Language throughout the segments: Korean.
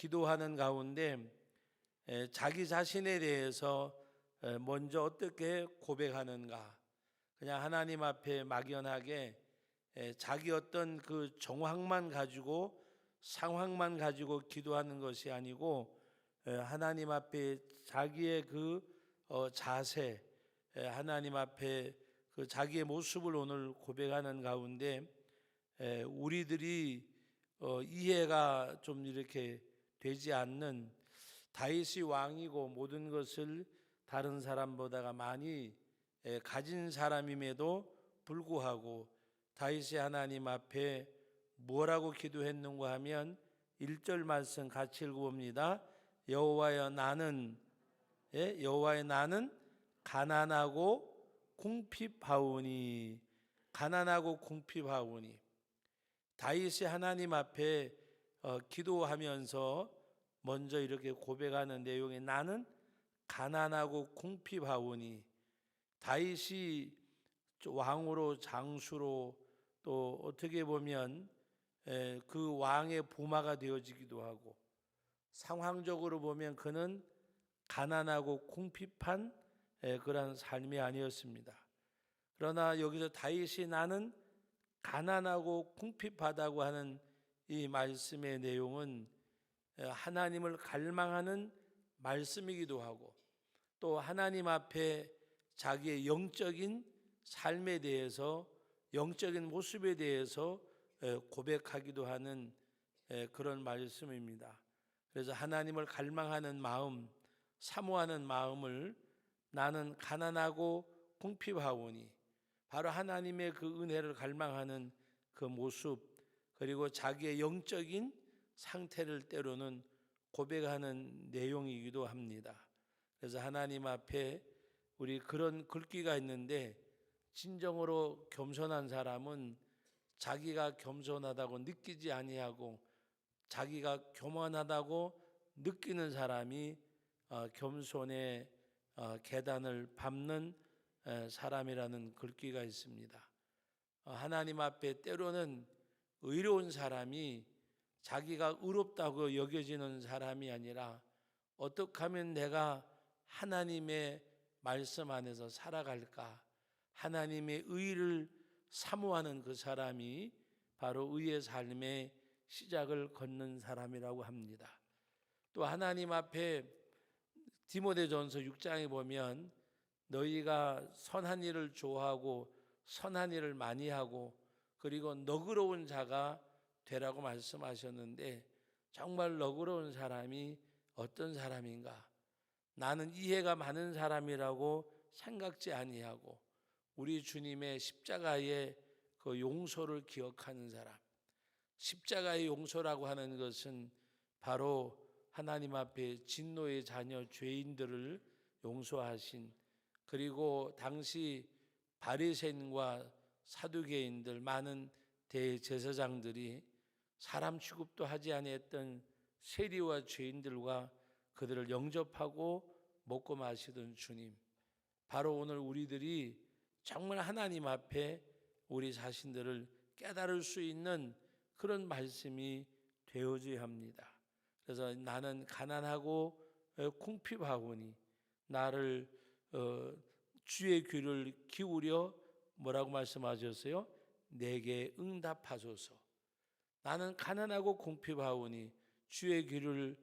기도하는 가운데 자기 자신에 대해서 먼저 어떻게 고백하는가. 그냥 하나님 앞에 막연하게 자기 어떤 그 정황만 가지고 상황만 가지고 기도하는 것이 아니고 하나님 앞에 자기의 그 자세, 하나님 앞에 그 자기의 모습을 오늘 고백하는 가운데 우리들이 이해가 좀 이렇게 되지 않는, 다윗이 왕이고 모든 것을 다른 사람보다가 많이 가진 사람임에도 불구하고 다윗이 하나님 앞에 뭐라고 기도했는가 하면 1절 말씀 같이 읽어봅니다. 여호와여 나는 가난하고 궁핍하오니. 가난하고 궁핍하오니. 다윗이 하나님 앞에 기도하면서 먼저 이렇게 고백하는 내용이 나는 가난하고 궁핍하오니. 다윗이 왕으로 장수로 또 어떻게 보면 그 왕의 부마가 되어지기도 하고, 상황적으로 보면 그는 가난하고 궁핍한 그런 삶이 아니었습니다. 그러나 여기서 다윗이 나는 가난하고 궁핍하다고 하는 이 말씀의 내용은 하나님을 갈망하는 말씀이기도 하고, 또 하나님 앞에 자기의 영적인 삶에 대해서, 영적인 모습에 대해서 고백하기도 하는 그런 말씀입니다. 그래서 하나님을 갈망하는 마음, 사모하는 마음을 나는 가난하고 궁핍하오니, 바로 하나님의 그 은혜를 갈망하는 그 모습, 그리고 자기의 영적인 상태를 때로는 고백하는 내용이기도 합니다. 그래서 하나님 앞에 우리 그런 글귀가 있는데, 진정으로 겸손한 사람은 자기가 겸손하다고 느끼지 아니하고 자기가 교만하다고 느끼는 사람이 겸손의 계단을 밟는 사람이라는 글귀가 있습니다. 하나님 앞에 때로는 의로운 사람이 자기가 의롭다고 여겨지는 사람이 아니라 어떻게 하면 내가 하나님의 말씀 안에서 살아갈까, 하나님의 의를 사모하는 그 사람이 바로 의의 삶의 시작을 걷는 사람이라고 합니다. 또 하나님 앞에 디모데전서 6장에 보면 너희가 선한 일을 좋아하고 선한 일을 많이 하고 그리고 너그러운 자가 되라고 말씀하셨는데, 정말 너그러운 사람이 어떤 사람인가? 나는 이해가 많은 사람이라고 생각지 아니하고 우리 주님의 십자가의 그 용서를 기억하는 사람. 십자가의 용서라고 하는 것은 바로 하나님 앞에 진노의 자녀 죄인들을 용서하신, 그리고 당시 바리새인과 사두개인들, 많은 대제사장들이 사람 취급도 하지 아니했던 세리와 죄인들과 그들을 영접하고 먹고 마시던 주님, 바로 오늘 우리들이 정말 하나님 앞에 우리 자신들을 깨달을 수 있는 그런 말씀이 되어져야 합니다. 그래서 나는 가난하고 궁핍하오니 나를 주의 귀를 기울여 뭐라고 말씀하셨어요? 내게 응답하소서. 나는 가난하고 궁핍하오니 주의 귀를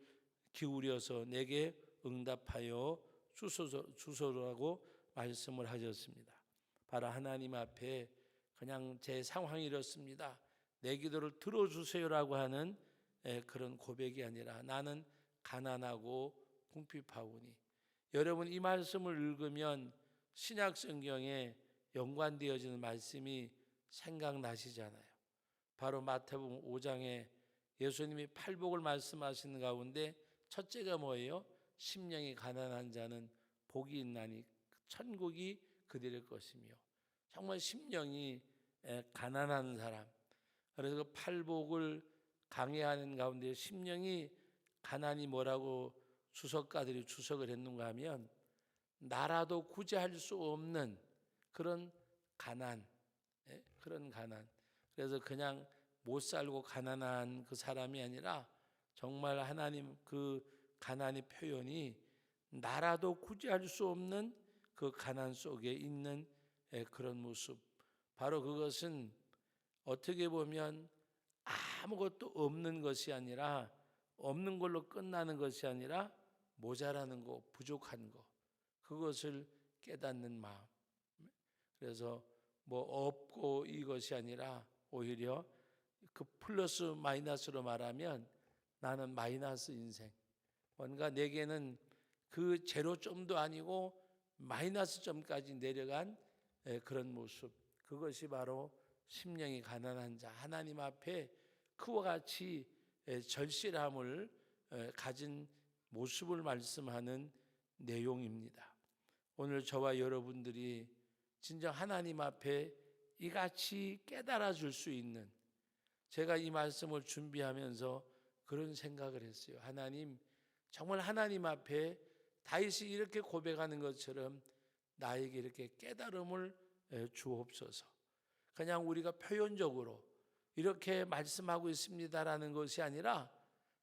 기울여서 내게 응답하여 주소서라고 말씀을 하셨습니다. 바로 하나님 앞에 그냥 제 상황이 이렇습니다, 내 기도를 들어주세요라고 하는 그런 고백이 아니라 나는 가난하고 궁핍하오니. 여러분, 이 말씀을 읽으면 신약 성경에 연관되어지는 말씀이 생각나시잖아요. 바로 마태복음 5장에 예수님이 팔복을 말씀하시는 가운데 첫째가 뭐예요? 심령이 가난한 자는 복이 있나니 천국이 그들의 것이며. 정말 심령이 가난한 사람, 그래서 그 팔복을 강해하는 가운데 심령이 가난이 뭐라고 주석가들이 주석을 했는가 하면 나라도 구제할 수 없는 그런 가난, 그런 가난. 그래서 그냥 못 살고 가난한 그 사람이 아니라 정말 하나님 그 가난의 표현이 나라도 구제할 수 없는 그 가난 속에 있는 그런 모습. 바로 그것은 어떻게 보면 아무것도 없는 것이 아니라, 없는 걸로 끝나는 것이 아니라 모자라는 거, 부족한 거, 그것을 깨닫는 마음. 그래서 뭐 없고 이것이 아니라 오히려 그 플러스 마이너스로 말하면 나는 마이너스 인생. 뭔가 내게는 그 제로점도 아니고 마이너스 점까지 내려간 그런 모습. 그것이 바로 심령이 가난한 자, 하나님 앞에 그와 같이 절실함을 가진 모습을 말씀하는 내용입니다. 오늘 저와 여러분들이 진정 하나님 앞에 이같이 깨달아 줄 수 있는, 제가 이 말씀을 준비하면서 그런 생각을 했어요. 하나님, 정말 하나님 앞에 다윗이 이렇게 고백하는 것처럼 나에게 이렇게 깨달음을 주옵소서. 그냥 우리가 표현적으로 이렇게 말씀하고 있습니다라는 것이 아니라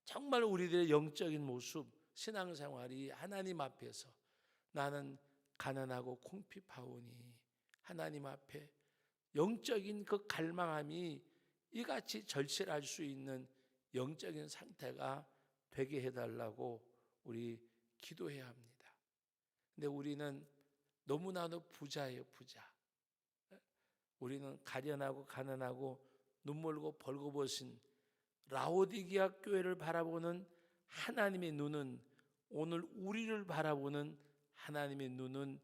정말 우리들의 영적인 모습, 신앙생활이 하나님 앞에서 나는 가난하고 궁핍하오니 하나님 앞에 영적인 그 갈망함이 이같이 절실할 수 있는 영적인 상태가 되게 해달라고 우리 기도해야 합니다. 근데 우리는 너무나도 부자예요, 부자. 우리는 가련하고 가난하고 눈물고 벌거벗은 라오디게아 교회를 바라보는 하나님의 눈은, 오늘 우리를 바라보는 하나님의 눈은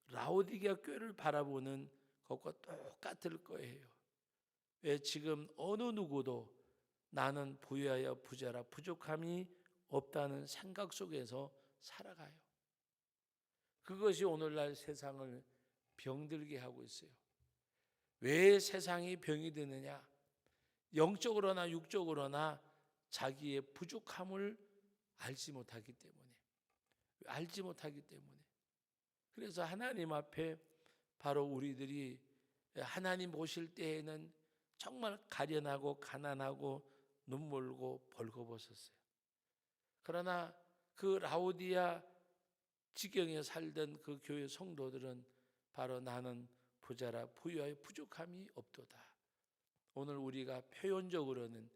라오디게아 교회를 바라보는 것과 똑같을 거예요. 왜 지금 어느 누구도 나는 부유하여 부자라 부족함이 없다는 생각 속에서 살아가요. 그것이 오늘날 세상을 병들게 하고 있어요. 왜 세상이 병이 되느냐? 영적으로나 육적으로나 자기의 부족함을 알지 못하기 때문에, 알지 못하기 때문에. 그래서 하나님 앞에 바로 우리들이 하나님 보실 때에는 정말 가련하고 가난하고 눈물고 벌거벗었어요. 그러나 그 라오디아 지경에 살던 그 교회 성도들은 바로 나는 부자라 부유하여 부족함이 없도다. 오늘 우리가 표현적으로는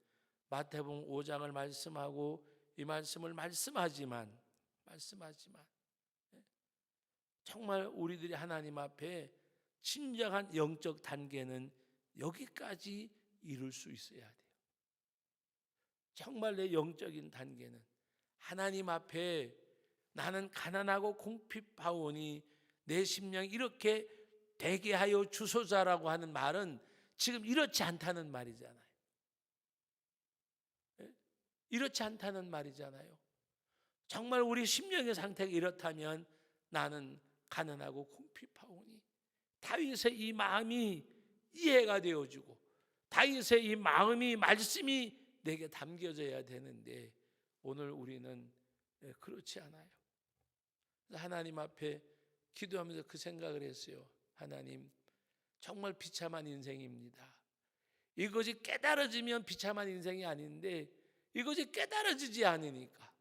마태복음 5장을 말씀하고 이 말씀을 말씀하지만 정말 우리들이 하나님 앞에 진정한 영적 단계는 여기까지 이룰 수 있어야 돼요. 정말 내 영적인 단계는 하나님 앞에 나는 가난하고 궁핍하오니 내 심령이 이렇게 되게 하여 주소서라고 하는 말은 지금 이렇지 않다는 말이잖아요. 이렇지 않다는 말이잖아요. 정말 우리 심령의 상태가 이렇다면 나는 가난하고 궁핍하오니, 다윗의 이 마음이 이해가 되어지고 다윗의 이 마음이, 말씀이 내게 담겨져야 되는데 오늘 우리는 그렇지 않아요. 하나님 앞에 기도하면서 그 생각을 했어요. 하나님, 정말 비참한 인생입니다. 이것이 깨달아지면 비참한 인생이 아닌데 이것이 깨달아지지 않으니까,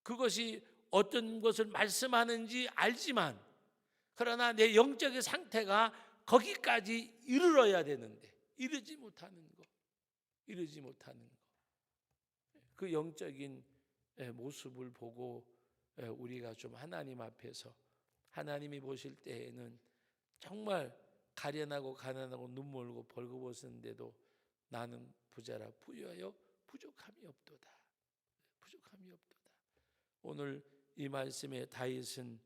그것이 어떤 것을 말씀하는지 알지만 그러나 내 영적인 상태가 거기까지 이르러야 되는데 이르지 못하는 것, 그 영적인 모습을 보고 우리가 좀 하나님 앞에서, 하나님이 보실 때에는 정말 가련하고 가난하고 눈물고 벌거벗은데도 나는 부자라 부유하여 부족함이 없도다. 오늘 이 말씀에 다윗은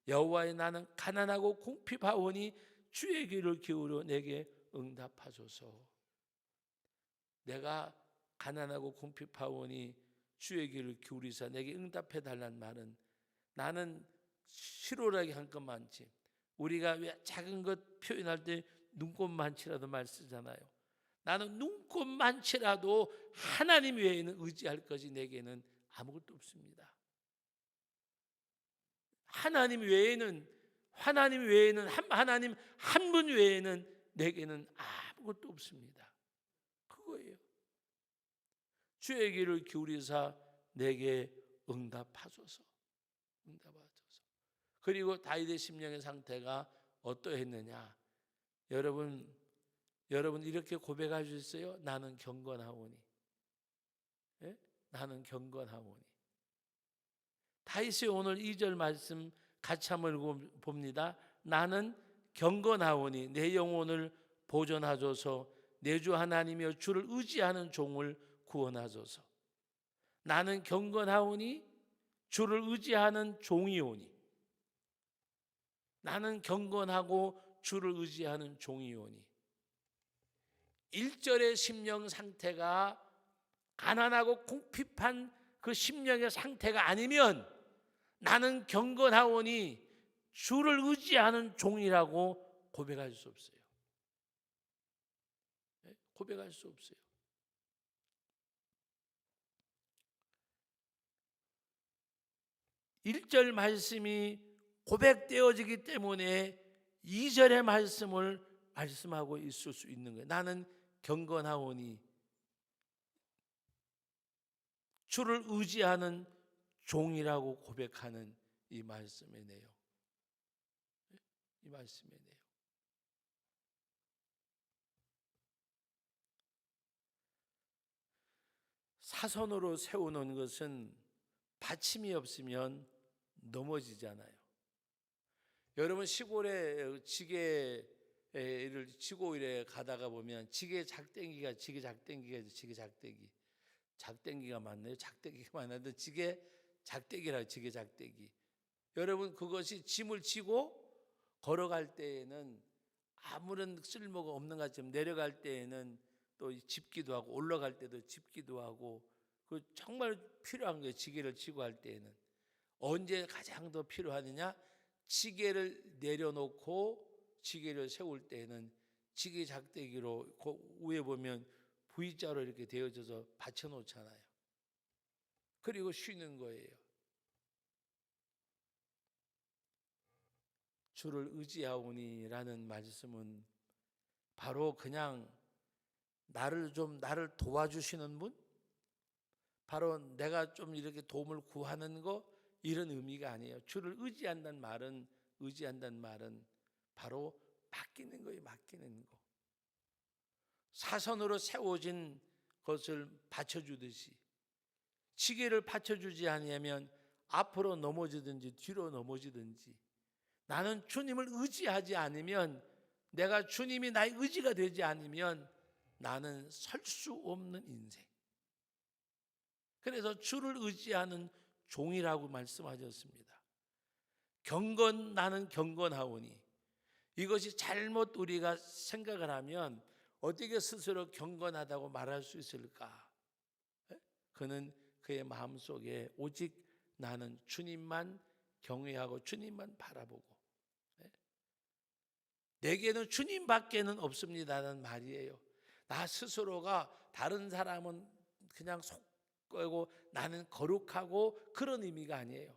여호와의 나는 가난하고 궁핍하오니 주의 귀를 기울여 내게 응답하소서. 내가 가난하고 궁핍하오니 주의 귀를 기울이사 내게 응답해 달라는 말은 나는 실오라기 한 것만치, 우리가 왜 작은 것 표현할 때 눈꽃만치라도 말 쓰잖아요. 나는 눈꽃만치라도 하나님 외에는 의지할 것이 내게는 아무것도 없습니다. 하나님 외에는 하나님 한 분 외에는 내게는 아무것도 없습니다. 그거예요. 주의 귀를 기울이사 내게 응답하소서. 응답하소서. 그리고 다윗의 심령의 상태가 어떠했느냐? 여러분 이렇게 고백할 수 있어요? 나는 경건하오니. 예? 나는 경건하오니. 다윗이 오늘 2절 말씀 같이 한번 읽어봅니다. 나는 경건하오니 내 영혼을 보존하소서. 내 주 하나님이여 주를 의지하는 종을 구원하소서. 나는 경건하오니 주를 의지하는 종이오니. 나는 경건하고 주를 의지하는 종이오니. 1절의 심령 상태가 가난하고 궁핍한 그 심령의 상태가 아니면 나는 경건하오니 주를 의지하는 종이라고 고백할 수 없어요. 고백할 수 없어요. 1절 말씀이 고백되어지기 때문에 2절의 말씀을 말씀하고 있을 수 있는 거예요. 나는 경건하오니 주를 의지하는 종이라고 고백하는 이 말씀의 내용. 이 말씀의 내용. 사선으로 세우는 것은 받침이 없으면 넘어지잖아요. 여러분 시골에 지게를 지고 이래 가다가 보면 지게 작대기가 작대기가 맞나요? 작대기가 맞는데 지게 작대기라 지게 작대기. 여러분 그것이 짐을 지고 걸어갈 때에는 아무런 쓸모가 없는 것처럼 내려갈 때에는 또 짚기도 하고 올라갈 때도 짚기도 하고 그 정말 필요한 거예요. 지게를 지고 할 때에는. 언제 가장 더 필요하느냐? 지게를 내려놓고 지게를 세울 때에는 지게 작대기로 그 위에 보면 V자로 이렇게 되어져서 받쳐놓잖아요. 그리고 쉬는 거예요. 주를 의지하오니라는 말씀은 바로 그냥 나를 도와주시는 분, 바로 내가 좀 이렇게 도움을 구하는 거 이런 의미가 아니에요. 주를 의지한다는 말은 바로 맡기는 거예요. 맡기는 거. 사선으로 세워진 것을 받쳐주듯이 지게를 받쳐주지 아니하면 앞으로 넘어지든지 뒤로 넘어지든지 나는 주님을 의지하지 않으면 내가 주님이 나의 의지가 되지 않으면 나는 설 수 없는 인생. 그래서 주를 의지하는 종이라고 말씀하셨습니다. 나는 경건하오니 이것이 잘못 우리가 생각을 하면 어떻게 스스로 경건하다고 말할 수 있을까? 그는 그의 마음속에 오직 나는 주님만 경외하고 주님만 바라보고 내게는 주님밖에는 없습니다라는 말이에요. 나 스스로가 다른 사람은 그냥 속고 나는 거룩하고 그런 의미가 아니에요.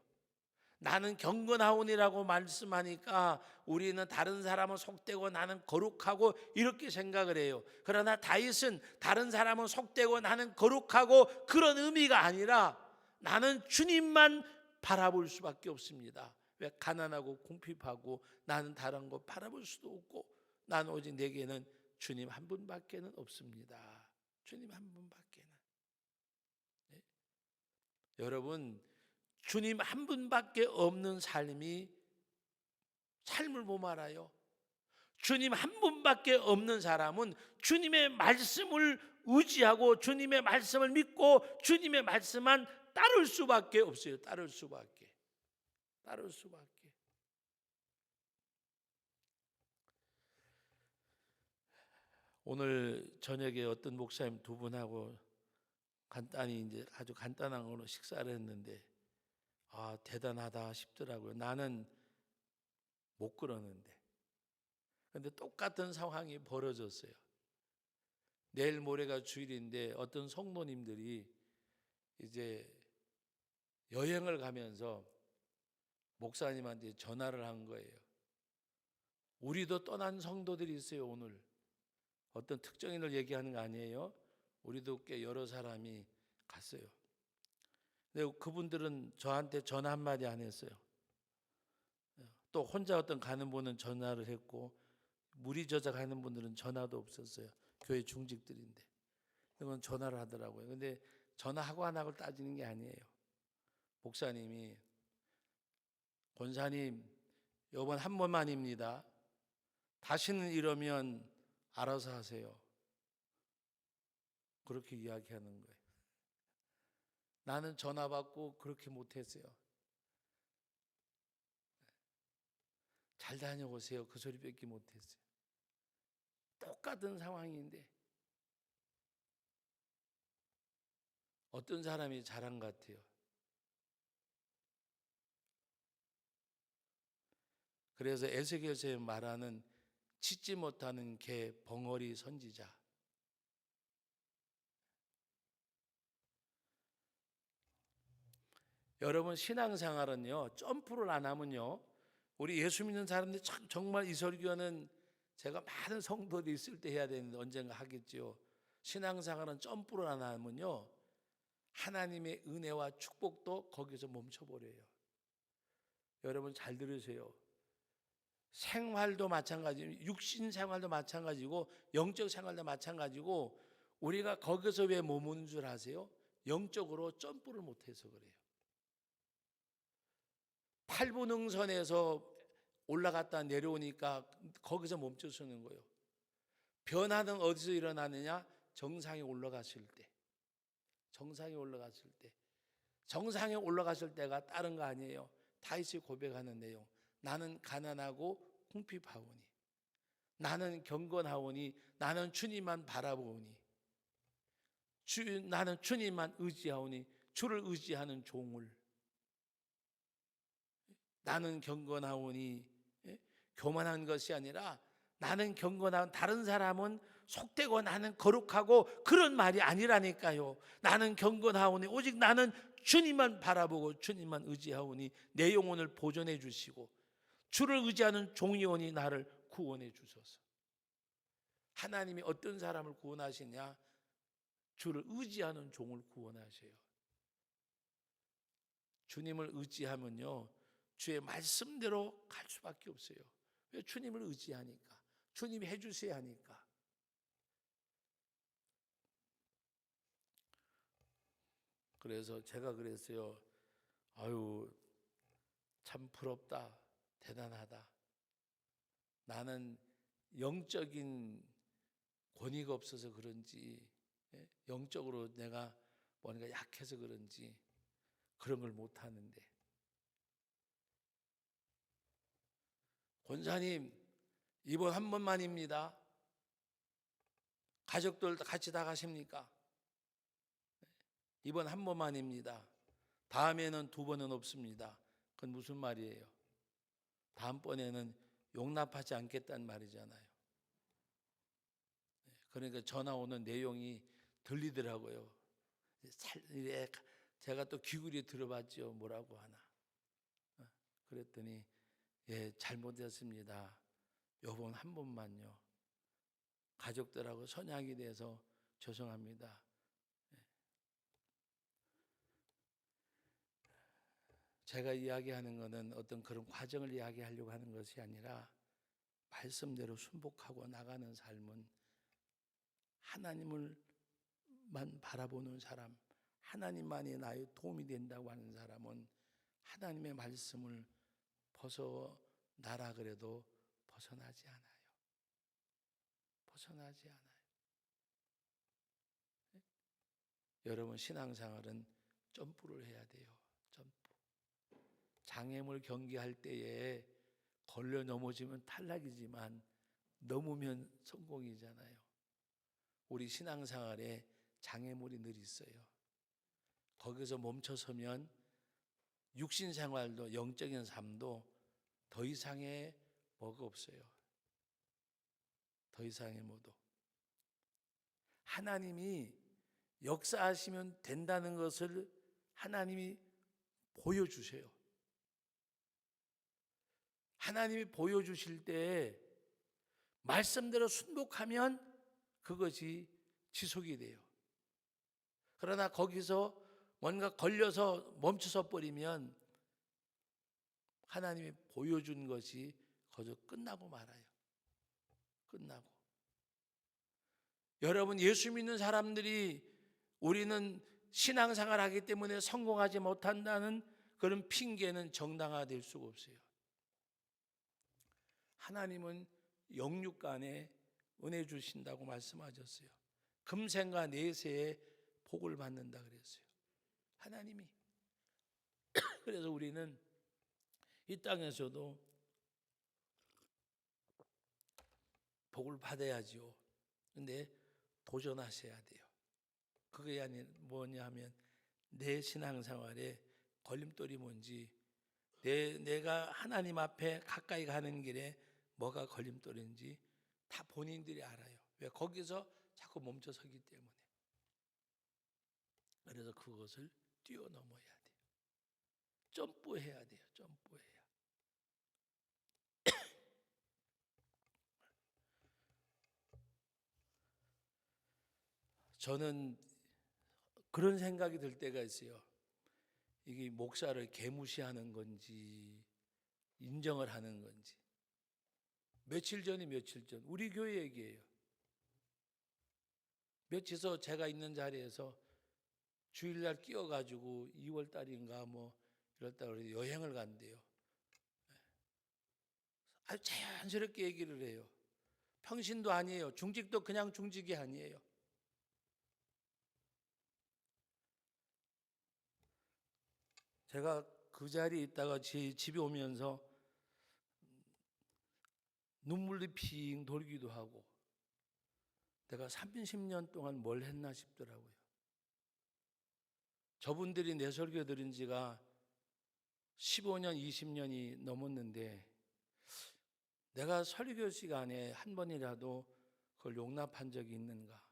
나는 경건하오니라고 말씀하니까 우리는 다른 사람은 속되고 나는 거룩하고 이렇게 생각을 해요. 그러나 다윗은 다른 사람은 속되고 나는 거룩하고 그런 의미가 아니라 나는 주님만 바라볼 수밖에 없습니다. 왜? 가난하고 궁핍하고 나는 다른 거 바라볼 수도 없고 나는 오직 내게는 주님 한 분밖에는 없습니다. 주님 한 분밖에는. 네? 여러분 주님 한 분밖에 없는 삶을 보면 알아요. 주님 한 분밖에 없는 사람은 주님의 말씀을 의지하고 주님의 말씀을 믿고 주님의 말씀만 따를 수밖에 없어요. 따를 수밖에. 오늘 저녁에 어떤 목사님 두 분하고 간단히 이제 아주 간단한 걸로 식사를 했는데 대단하다 싶더라고요. 나는 못 그러는데. 그런데 똑같은 상황이 벌어졌어요. 내일 모레가 주일인데 어떤 성도님들이 이제 여행을 가면서 목사님한테 전화를 한 거예요. 우리도 떠난 성도들이 있어요. 오늘 어떤 특정인을 얘기하는 거 아니에요. 우리도 꽤 여러 사람이 갔어요. 근데 그분들은 저한테 전화 한마디 안 했어요. 또 혼자 어떤 가는 분은 전화를 했고 무리 저작하는 분들은 전화도 없었어요. 교회 중직들인데 그건 전화를 하더라고요. 근데 전화하고 안 하고 따지는 게 아니에요. 목사님이 권사님 이번 한 번만입니다. 다시는 이러면 알아서 하세요. 그렇게 이야기하는 거예요. 나는 전화 받고 그렇게 못했어요. 잘 다녀오세요. 그 소리밖에 못했어요. 똑같은 상황인데 어떤 사람이 잘한 것 같아요. 그래서 에스겔서에 말하는 짖지 못하는 개 벙어리 선지자. 여러분 신앙생활은요 점프를 안 하면요 우리 예수 믿는 사람들이 참 정말 이 설교는 제가 많은 성도들이 있을 때 해야 되는데 언젠가 하겠지요. 신앙생활은 점프를 안 하면요 하나님의 은혜와 축복도 거기서 멈춰버려요. 여러분 잘 들으세요. 생활도 마찬가지고 육신 생활도 마찬가지고 영적 생활도 마찬가지고 우리가 거기서 왜 머무는 줄 아세요? 영적으로 점프를 못해서 그래요. 8분 응선에서 올라갔다 내려오니까 거기서 멈춰서는 거예요. 변화는 어디서 일어나느냐? 정상에 올라갔을 때. 정상에 올라갔을 때. 정상에 올라갔을 때가 다른 거 아니에요. 다윗이 고백하는 내용. 나는 가난하고 궁핍하오니 나는 경건하오니 나는 주님만 바라보오니 나는 주님만 의지하오니 주를 의지하는 종을 나는 경건하오니 교만한 것이 아니라 나는 경건하고 다른 사람은 속되고 나는 거룩하고 그런 말이 아니라니까요. 나는 경건하오니 오직 나는 주님만 바라보고 주님만 의지하오니 내 영혼을 보존해 주시고 주를 의지하는 종이오니 나를 구원해 주소서. 하나님이 어떤 사람을 구원하시냐? 주를 의지하는 종을 구원하셔요. 주님을 의지하면요 주의 말씀대로 갈 수밖에 없어요. 왜? 주님을 의지하니까. 주님이 해주셔야 하니까. 그래서 제가 그랬어요. 아유 참 부럽다. 대단하다. 나는 영적인 권위가 없어서 그런지 영적으로 내가 뭔가 약해서 그런지 그런 걸 못하는데 권사님 이번 한 번만입니다. 가족들 같이 다 가십니까? 이번 한 번만입니다. 다음에는 두 번은 없습니다. 그건 무슨 말이에요? 다음번에는 용납하지 않겠다는 말이잖아요. 그러니까 전화 오는 내용이 들리더라고요. 제가 또 귀 기울여 들어봤죠. 뭐라고 하나. 그랬더니 예, 잘못했습니다. 요번 한 번만요. 가족들하고 선약이 돼서 죄송합니다. 제가 이야기하는 것은 어떤 그런 과정을 이야기하려고 하는 것이 아니라 말씀대로 순복하고 나가는 삶은 하나님을만 바라보는 사람, 하나님만이 나의 도움이 된다고 하는 사람은 하나님의 말씀을 벗어나라 그래도 벗어나지 않아요. 벗어나지 않아요. 여러분 신앙생활은 점프를 해야 돼요. 점프. 장애물 경기할 때에 걸려 넘어지면 탈락이지만 넘으면 성공이잖아요. 우리 신앙생활에 장애물이 늘 있어요. 거기서 멈춰서면 육신생활도 영적인 삶도 더 이상의 뭐가 없어요. 더 이상의 뭐도. 하나님이 역사하시면 된다는 것을 하나님이 보여주세요. 하나님이 보여주실 때 말씀대로 순복하면 그것이 지속이 돼요. 그러나 거기서 뭔가 걸려서 멈춰서 버리면 하나님이 보여준 것이 거기서 끝나고 말아요. 끝나고. 여러분, 예수 믿는 사람들이 우리는 신앙생활 하기 때문에 성공하지 못한다는 그런 핑계는 정당화될 수가 없어요. 하나님은 영육간에 은혜 주신다고 말씀하셨어요. 금생과 내세에 복을 받는다 그랬어요. 하나님이. 그래서 우리는 이 땅에서도 복을 받아야지요. 근데 도전하셔야 돼요. 그게 아니 뭐냐 하면 내 신앙생활에 걸림돌이 뭔지, 내가 하나님 앞에 가까이 가는 길에 뭐가 걸림돌인지 다 본인들이 알아요. 왜? 거기서 자꾸 멈춰 서기 때문에. 그래서 그것을 뛰어넘어야 돼요. 점프해야 돼요. 점프해야. 저는 그런 생각이 들 때가 있어요. 이게 목사를 개무시하는 건지 인정을 하는 건지. 며칠 전 우리 교회 얘기예요. 며칠서 제가 있는 자리에서 주일날 끼어가지고 2월 달인가 뭐 이럴 때 여행을 간대요. 아주 자연스럽게 얘기를 해요. 평신도 아니에요. 중직도 그냥 중직이 아니에요. 제가 그 자리에 있다가 집에 오면서 눈물이 핑 돌기도 하고, 내가 30년 동안 뭘 했나 싶더라고요. 저분들이 내 설교 들은 지가 15년, 20년이 넘었는데 내가 설교 시간에 한 번이라도 그걸 용납한 적이 있는가?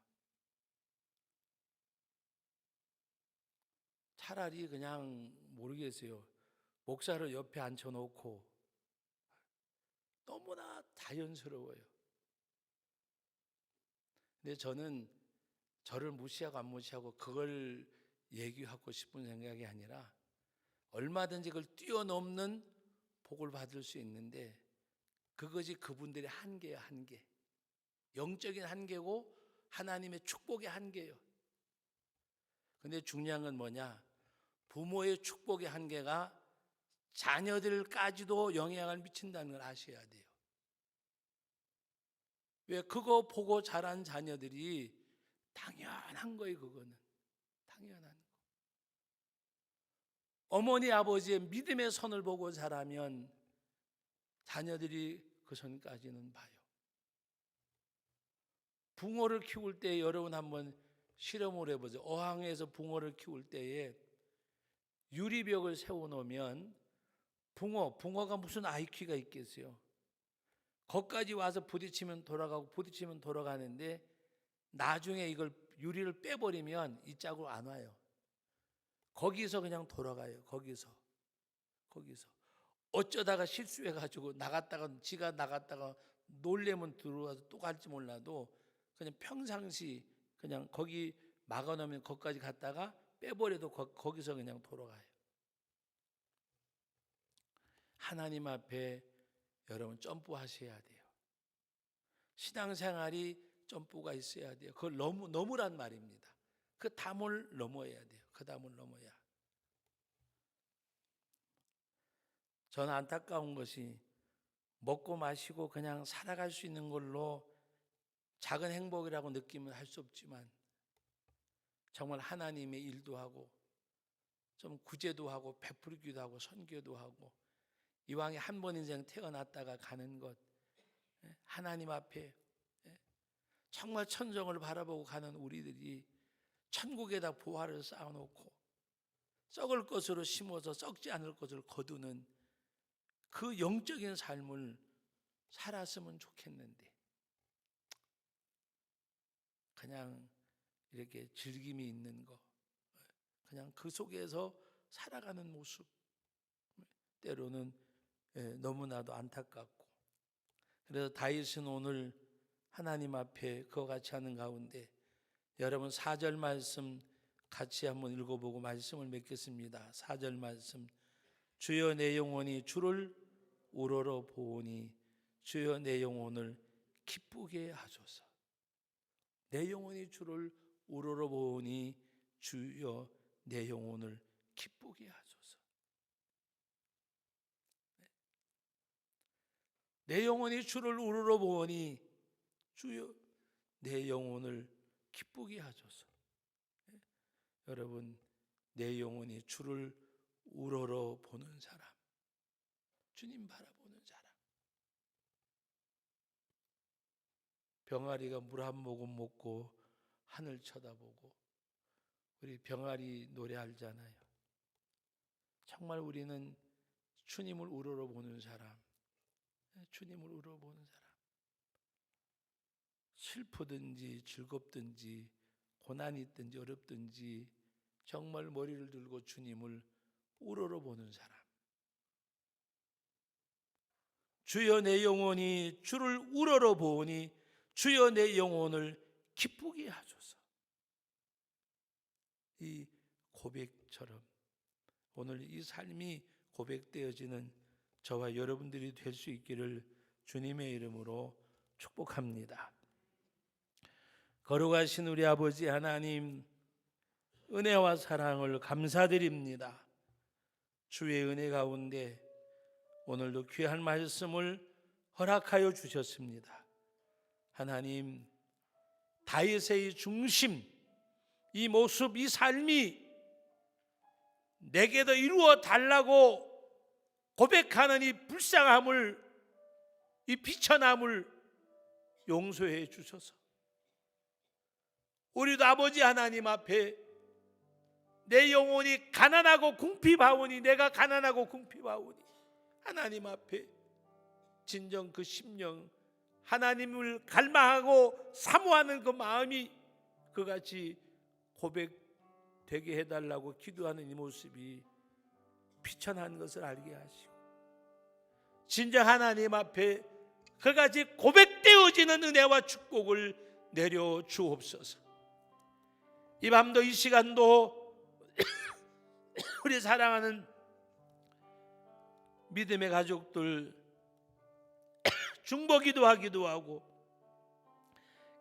차라리 그냥 모르겠어요. 목사를 옆에 앉혀놓고 너무나 자연스러워요. 근데 저는 저를 무시하고 안 무시하고 그걸 얘기하고 싶은 생각이 아니라 얼마든지 그걸 뛰어넘는 복을 받을 수 있는데 그것이 그분들의 한계예요. 한계. 영적인 한계고 하나님의 축복의 한계예요. 근데 중요한 건 뭐냐? 부모의 축복의 한계가 자녀들까지도 영향을 미친다는 걸 아셔야 돼요. 왜? 그거 보고 자란 자녀들이 당연한 거예요. 그거는 당연한 거. 어머니 아버지의 믿음의 선을 보고 자라면 자녀들이 그 선까지는 봐요. 붕어를 키울 때 여러분 한번 실험을 해보세요. 어항에서 붕어를 키울 때에 유리벽을 세워놓으면 붕어가 무슨 IQ가 있겠어요. 거기까지 와서 부딪히면 돌아가고 부딪히면 돌아가는데 나중에 이걸 유리를 빼버리면 이 짝으로 안 와요. 거기서 그냥 돌아가요. 거기서 어쩌다가 실수해가지고 지가 나갔다가 놀래면 들어와서 또 갈지 몰라도 그냥 평상시 그냥 거기 막아놓으면 거기까지 갔다가 빼버려도 거기서 그냥 돌아가요. 하나님 앞에 여러분 점프하셔야 돼요. 신앙생활이 점프가 있어야 돼요. 그걸 넘으란 말입니다. 그 담을 넘어야 돼요. 그 담을 넘어야. 저는 안타까운 것이 먹고 마시고 그냥 살아갈 수 있는 걸로 작은 행복이라고 느끼면 할 수 없지만 정말 하나님의 일도 하고 좀 구제도 하고 베풀기도 하고 선교도 하고 이왕에 한 번 인생 태어났다가 가는 것, 하나님 앞에 정말 천정을 바라보고 가는 우리들이 천국에다 보화를 쌓아놓고 썩을 것으로 심어서 썩지 않을 것을 거두는 그 영적인 삶을 살았으면 좋겠는데 그냥 이렇게 즐김이 있는 거, 그냥 그 속에서 살아가는 모습, 때로는 너무나도 안타깝고. 그래서 다윗은 오늘 하나님 앞에 그와 같이 하는 가운데 여러분 4절 말씀 같이 한번 읽어보고 말씀을 맺겠습니다. 4절 말씀. 주여 내 영혼이 주를 우러러 보오니 주여 내 영혼을 기쁘게 하소서. 내 영혼이 주를 우러러 보오니 주여 내 영혼을 기쁘게 하소서. 내 영혼이 주를 우러러 보오니 주여 내 영혼을 기쁘게 하소서. 여러분, 내 영혼이 주를 우러러 보는 사람, 주님 바라보는 사람. 병아리가 물 한 모금 먹고 하늘 쳐다보고, 우리 병아리 노래 알잖아요. 정말 우리는 주님을 우러러 보는 사람, 주님을 우러러 보는 사람. 슬프든지 즐겁든지 고난이 있든지 어렵든지 정말 머리를 들고 주님을 우러러 보는 사람. 주여 내 영혼이 주를 우러러 보오니 주여 내 영혼을 기쁘게 하소서. 이 고백처럼 오늘 이 삶이 고백되어지는 저와 여러분들이 될 수 있기를 주님의 이름으로 축복합니다. 거룩하신 우리 아버지 하나님, 은혜와 사랑을 감사드립니다. 주의 은혜 가운데 오늘도 귀한 말씀을 허락하여 주셨습니다. 하나님, 다윗의 중심, 이 모습, 이 삶이 내게도 이루어 달라고 고백하는 이 불쌍함을, 이 비천함을 용서해 주셔서 우리도 아버지 하나님 앞에 내 영혼이 가난하고 궁핍하오니, 내가 가난하고 궁핍하오니 하나님 앞에 진정 그 심령, 하나님을 갈망하고 사모하는 그 마음이 그같이 고백되게 해달라고 기도하는 이 모습이 비천한 것을 알게 하시고, 진정 하나님 앞에 그같이 고백되어지는 은혜와 축복을 내려 주옵소서. 이 밤도 이 시간도 우리 사랑하는 믿음의 가족들 중보기도 하기도 하고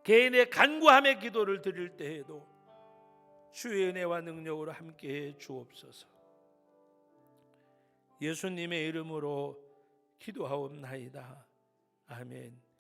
개인의 간구함의 기도를 드릴 때에도 주의 은혜와 능력으로 함께해 주옵소서. 예수님의 이름으로 기도하옵나이다. 아멘.